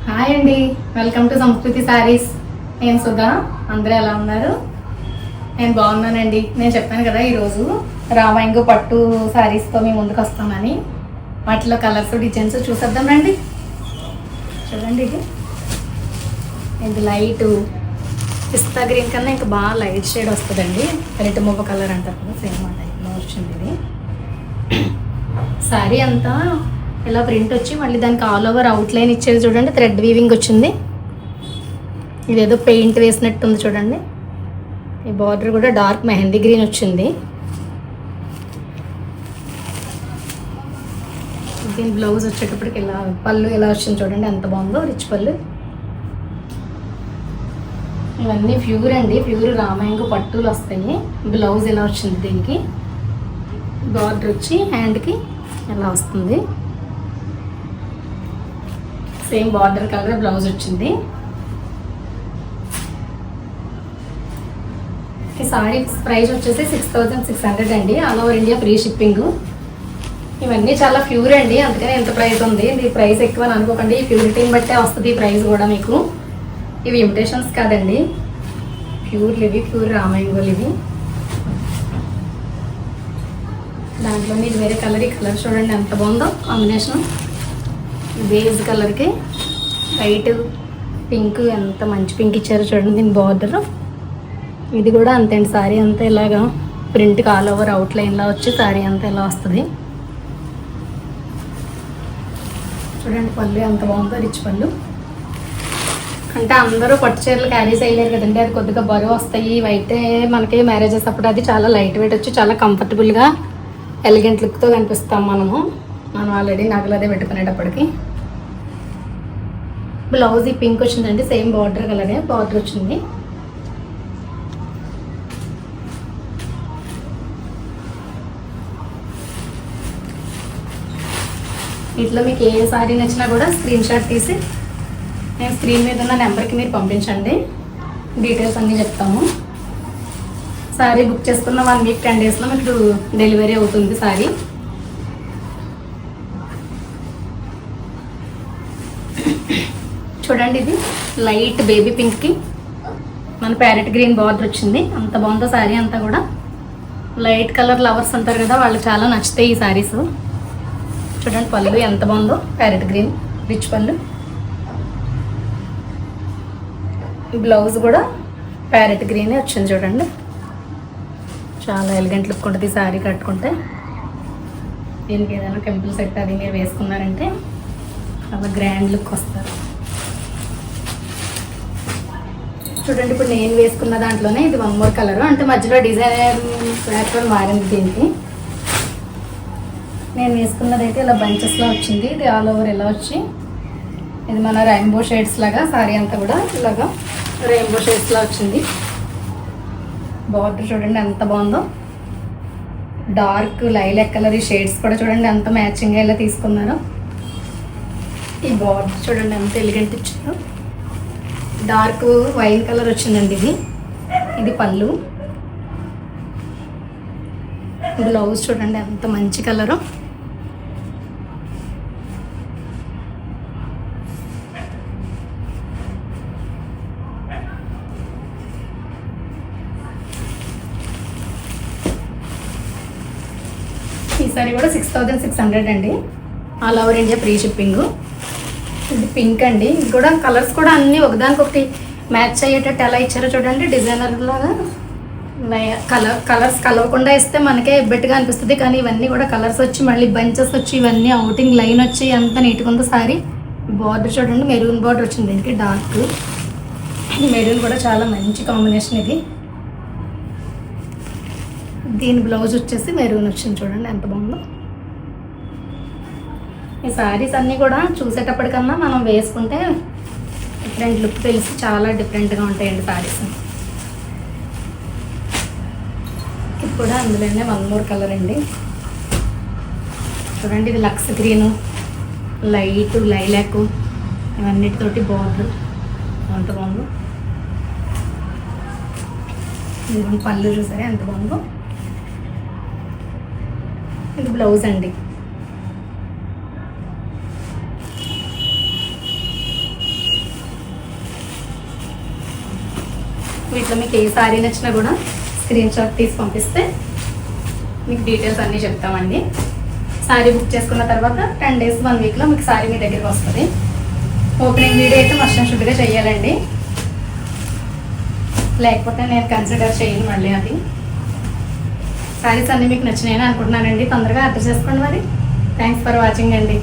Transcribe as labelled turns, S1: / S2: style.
S1: Hi అండి, welcome to సంస్కృతి శారీస్. నేను సుధా. అందరూ ఎలా ఉన్నారు? నేను బాగున్నానండి. నేను చెప్పాను కదా ఈరోజు రామాయంగు పట్టు శారీస్తో మీ ముందుకు వస్తామని. వాటిలో కలర్స్ డిజైన్స్ చూసేద్దాం రండి. చూడండి, ఇది లైట్ పిస్తా గ్రీన్ కన్నా ఇంకా బాగా లైట్ షేడ్ వస్తుందండి. రెడ్ మువ్వ కలర్ అంటారు కదా, సేమ్ ఆ టైప్లో వచ్చింది ఇది. శారీ అంతా ఇలా ప్రింట్ వచ్చి మళ్ళీ దానికి ఆల్ ఓవర్ అవుట్లైన్ ఇచ్చేది చూడండి. థ్రెడ్ వీవింగ్ వచ్చింది. ఇదేదో పెయింట్ వేసినట్టుంది చూడండి. ఈ బార్డర్ కూడా డార్క్ మెహందీ గ్రీన్ వచ్చింది. దీని బ్లౌజ్ వచ్చేటప్పటికి ఇలా పళ్ళు ఎలా వచ్చింది చూడండి, ఎంత బాగుందో. రిచ్ పళ్ళు. ఇవన్నీ ప్యూర్ అండి, ప్యూర్ రామాయంగు పట్టులు వస్తాయి. బ్లౌజ్ ఎలా వచ్చింది, దీనికి బార్డర్ వచ్చి హ్యాండ్కి ఎలా వస్తుంది. సేమ్ బార్డర్ కలర్ బ్లౌజ్ వచ్చింది. ఈ సారీ ప్రైస్ వచ్చేసి 6600 అండి. All over India free shipping. ఇవన్నీ చాలా ప్యూర్ అండి, అందుకని ఎంత ప్రైస్ ఉంది. ఇది ప్రైస్ ఎక్కువ అని అనుకోకండి, ఈ ప్యూరిటీని బట్టే వస్తుంది ఈ ప్రైస్ కూడా మీకు. ఇవి ఇమిటేషన్స్ కాదండి, ప్యూర్లు ఇవి, ప్యూర్ రామాయంగులు ఇవి. దాంట్లోనే ఇది వేరే కలర్. ఈ కలర్ చూడండి ఎంత బాగుందో కాంబినేషన్. బేజ్ కలర్కి వైట్ పింక్, ఎంత మంచి పింక్ ఇచ్చారో చూడండి దీని బార్డర్. ఇది కూడా అంతే అండి, శారీ అంతా ఇలాగా ప్రింట్ ఆల్ ఓవర్ అవుట్లైన్లా వచ్చి శారీ అంతా ఇలా వస్తుంది. చూడండి పళ్ళు ఎంత బాగుందో, రిచ్ పళ్ళు. అంటే అందరూ పట్టు చీరలు క్యారీ చేయలేరు కదండి, అది కొద్దిగా బరువు వస్తాయి. అయితే మనకి మ్యారేజెస్ అప్పుడు అది చాలా లైట్ వెయిట్ వచ్చి చాలా కంఫర్టబుల్గా ఎలిగెంట్ లుక్తో కనిపిస్తాం మనం ఆల్రెడీ నగలు అదే పెట్టుకునేటప్పటికి. బ్లౌజ్ ఈ పింక్ వచ్చిందండి, సేమ్ బార్డర్ కలరే బార్డర్ వచ్చింది. ఇట్లా మీకు ఏ సారీ నచ్చినా కూడా స్క్రీన్ షాట్ తీసి నేను స్క్రీన్ మీద ఉన్న నెంబర్కి మీరు పంపించండి, డీటెయిల్స్ అన్నీ చెప్తాము. సారీ బుక్ చేసుకున్న 1 వీక్ 10 డేస్లో మీకు డెలివరీ అవుతుంది సారీ. చూడండి, ఇది లైట్ బేబీ పింక్కి మన ప్యారెట్ గ్రీన్ బార్డర్ వచ్చింది. అంత బాగుందో శారీ అంతా కూడా. లైట్ కలర్ లవర్స్ ఉంటారు కదా, వాళ్ళకి చాలా నచ్చుతాయి ఈ శారీస్. చూడండి పళ్ళు ఎంత బాగుందో, ప్యారెట్ గ్రీన్ రిచ్ పళ్ళు. బ్లౌజ్ కూడా ప్యారెట్ గ్రీనే వచ్చింది చూడండి. చాలా ఎలిగెంట్ లుక్ ఉంటుంది ఈ శారీ కట్టుకుంటే. దీనికి ఏదైనా టెంపుల్ సెట్ అది మీరు వేసుకున్నారంటే చాలా గ్రాండ్ లుక్ వస్తారు. చూడండి, ఇప్పుడు నేను వేసుకున్న దాంట్లోనే ఇది 1 మోర్ కలర్, అంటే మధ్యలో డిజైన్ ప్యాటర్న్ మారింది దీనికి. నేను వేసుకున్నది అయితే ఇలా బంచెస్లో వచ్చింది. ఇది ఆల్ ఓవర్ ఎలా వచ్చి ఇది మన రెయిన్బో షేడ్స్ లాగా శారీ అంతా కూడా ఇలాగా రెయిన్బో షేడ్స్లా వచ్చింది. బార్డర్ చూడండి ఎంత బాగుందో, డార్క్ లైలాక్ కలర్. ఈ షేడ్స్ కూడా చూడండి ఎంత మ్యాచింగ్గా ఇలా తీసుకున్నారో. ఈ బార్డర్ చూడండి ఎంత ఎలిగెంట్ ఇచ్చారో. డార్క్ వైన్ కలర్ వచ్చిందండి ఇది. ఇది పళ్ళు. బ్లౌజ్ చూడండి ఎంత మంచి కలరు. ఈ సారీ కూడా 6600 అండి. All over India free shipping. ఇది పింక్ అండి. ఇది కూడా కలర్స్ కూడా అన్నీ ఒకదానికొకటి మ్యాచ్ అయ్యేటట్టు ఎలా ఇచ్చారో చూడండి. డిజైనర్ లాగా కలర్స్ కలవకుండా ఇస్తే మనకే ఎబ్బెట్టుగా అనిపిస్తుంది, కానీ ఇవన్నీ కూడా కలర్స్ వచ్చి మళ్ళీ బంచెస్ వచ్చి ఇవన్నీ అవుటింగ్ లైన్ వచ్చి ఎంత నీట్గా ఉందో సారీ. బార్డర్ చూడండి మెరూన్ బార్డర్ వచ్చింది దీనికి, డార్క్ మెరూన్ కూడా చాలా మంచి కాంబినేషన్ ఇది. దీని బ్లౌజ్ వచ్చేసి మెరూన్ వచ్చింది చూడండి ఎంత బాగుందో. ఈ శారీస్ అన్నీ కూడా చూసేటప్పటికన్నా మనం వేసుకుంటే డిఫరెంట్ లుక్ తెలిసి చాలా డిఫరెంట్గా ఉంటాయండి శారీస్. ఇప్పుడు అందులోనే 1 మోర్ కలర్ అండి. చూడండి, ఇది లక్స్ గ్రీను, లైట్ లైలాక్, ఇవన్నిటితోటి బార్డర్ ఎంత బాగుందో. ఇది పళ్ళు చూసారా ఎంత బాగుందో. ఇది బ్లౌజ్ అండి. వీటిలో మీకు ఏ శారీ నచ్చినా కూడా స్క్రీన్ షాట్ తీసి పంపిస్తే మీకు డీటెయిల్స్ అన్నీ చెప్తామండి. శారీ బుక్ చేసుకున్న తర్వాత 10 days 1 weekలో మీకు శారీ మీ దగ్గరికి వస్తుంది. ఓపెనింగ్ వీడియో అయితే మస్ట్ అండ్ షుడ్గా చేయాలండి, లేకపోతే నేను కన్సిడర్ చేయను మళ్ళీ. అది శారీస్ అన్నీ మీకు నచ్చినాయని అనుకుంటున్నానండి. తొందరగా ఆర్డర్ చేసుకోండి మరి. థ్యాంక్స్ ఫర్ వాచింగ్ అండి.